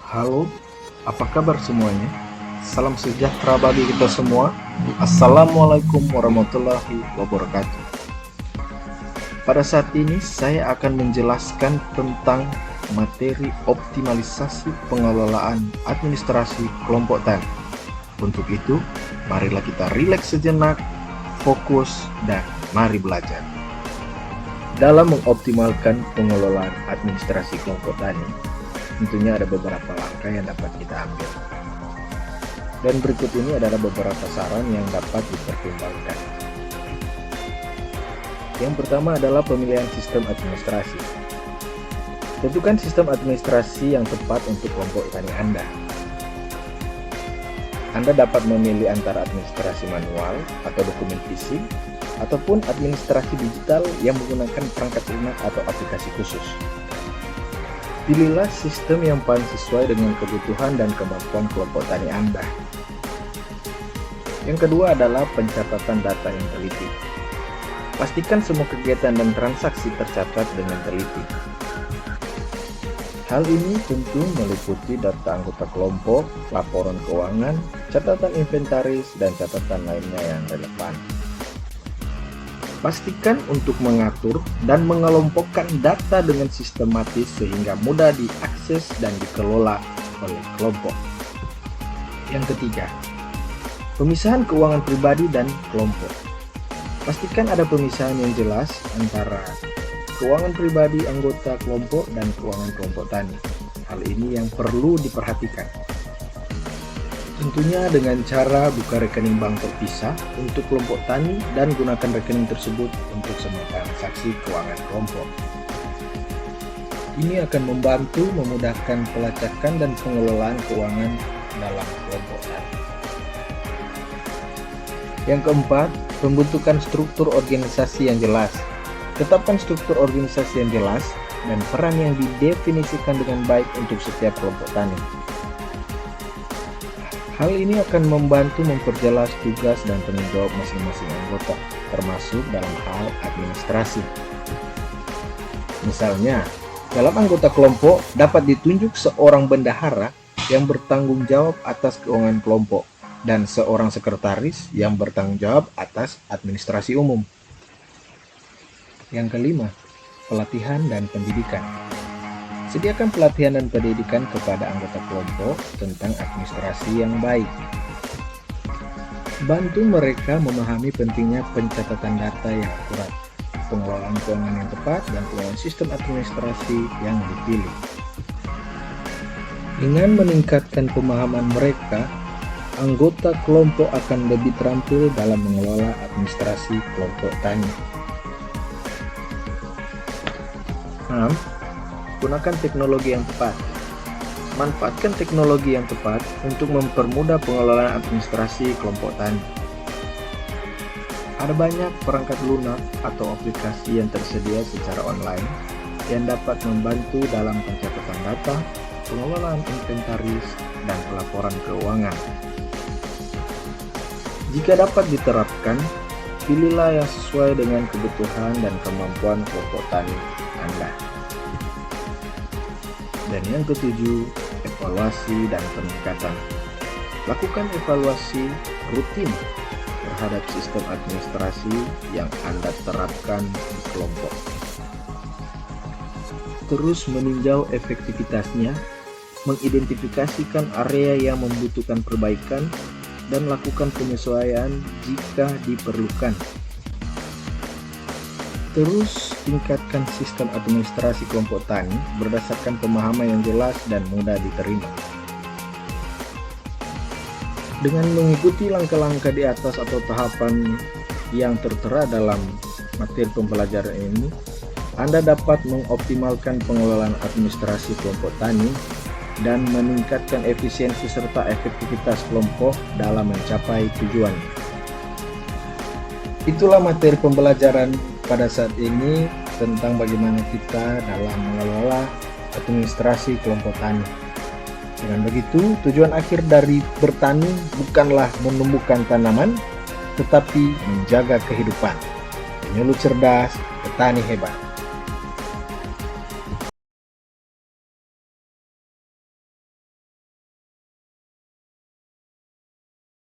Halo, apa kabar semuanya? Salam sejahtera bagi kita semua. Assalamualaikum warahmatullahi wabarakatuh. Pada saat ini saya akan menjelaskan tentang materi optimalisasi pengelolaan administrasi kelompok tani. Untuk itu, marilah kita rileks sejenak, fokus, dan mari belajar. Dalam mengoptimalkan pengelolaan administrasi kelompok tani, tentunya ada beberapa langkah yang dapat kita ambil. Dan berikut ini adalah beberapa saran yang dapat dipertimbangkan. Yang pertama adalah pemilihan sistem administrasi. Tentukan sistem administrasi yang tepat untuk kelompok tani Anda. Anda dapat memilih antara administrasi manual atau dokumen fisik, ataupun administrasi digital yang menggunakan perangkat lunak atau aplikasi khusus. Pilihlah sistem yang paling sesuai dengan kebutuhan dan kemampuan kelompok tani Anda. Yang kedua adalah pencatatan data yang teliti. Pastikan semua kegiatan dan transaksi tercatat dengan teliti. Hal ini tentu meliputi data anggota kelompok, laporan keuangan, catatan inventaris, dan catatan lainnya yang relevan. Pastikan untuk mengatur dan mengelompokkan data dengan sistematis sehingga mudah diakses dan dikelola oleh kelompok. Yang ketiga, pemisahan keuangan pribadi dan kelompok. Pastikan ada pemisahan yang jelas antara keuangan pribadi anggota kelompok dan keuangan kelompok tani. Hal ini yang perlu diperhatikan. Tentunya dengan cara buka rekening bank terpisah untuk kelompok tani dan gunakan rekening tersebut untuk semua transaksi keuangan kelompok. Ini akan membantu memudahkan pelacakan dan pengelolaan keuangan dalam kelompok tani. Yang keempat, pembentukan struktur organisasi yang jelas. Tetapkan struktur organisasi yang jelas dan peran yang didefinisikan dengan baik untuk setiap kelompok tani. Hal ini akan membantu memperjelas tugas dan tanggung jawab masing-masing anggota, termasuk dalam hal administrasi. Misalnya, dalam anggota kelompok dapat ditunjuk seorang bendahara yang bertanggung jawab atas keuangan kelompok dan seorang sekretaris yang bertanggung jawab atas administrasi umum. Yang kelima, pelatihan dan pendidikan. Sediakan pelatihan dan pendidikan kepada anggota kelompok tentang administrasi yang baik. Bantu mereka memahami pentingnya pencatatan data yang akurat, pengelolaan keuangan yang tepat, dan pengelolaan sistem administrasi yang dipilih. Dengan meningkatkan pemahaman mereka, anggota kelompok akan lebih terampil dalam mengelola administrasi kelompok tani. 6. Gunakan teknologi yang tepat. Manfaatkan teknologi yang tepat untuk mempermudah pengelolaan administrasi kelompok tani. Ada banyak perangkat lunak atau aplikasi yang tersedia secara online yang dapat membantu dalam pencatatan data, pengelolaan inventaris, dan pelaporan keuangan. Jika dapat diterapkan, pilihlah yang sesuai dengan kebutuhan dan kemampuan kelompok tani Anda. Dan yang ketujuh, evaluasi dan peningkatan. Lakukan evaluasi rutin terhadap sistem administrasi yang Anda terapkan di kelompok. Terus meninjau efektivitasnya, mengidentifikasikan area yang membutuhkan perbaikan, dan lakukan penyesuaian jika diperlukan. Terus tingkatkan sistem administrasi kelompok tani berdasarkan pemahaman yang jelas dan mudah diterima. Dengan mengikuti langkah-langkah di atas atau tahapan yang tertera dalam materi pembelajaran ini, Anda dapat mengoptimalkan pengelolaan administrasi kelompok tani dan meningkatkan efisiensi serta efektivitas kelompok dalam mencapai tujuan. Itulah materi pembelajaran pada saat ini tentang bagaimana kita dalam mengelola administrasi kelompok tani. Dengan begitu, tujuan akhir dari bertani bukanlah menumbuhkan tanaman, tetapi menjaga kehidupan. Penyuluh cerdas, petani hebat.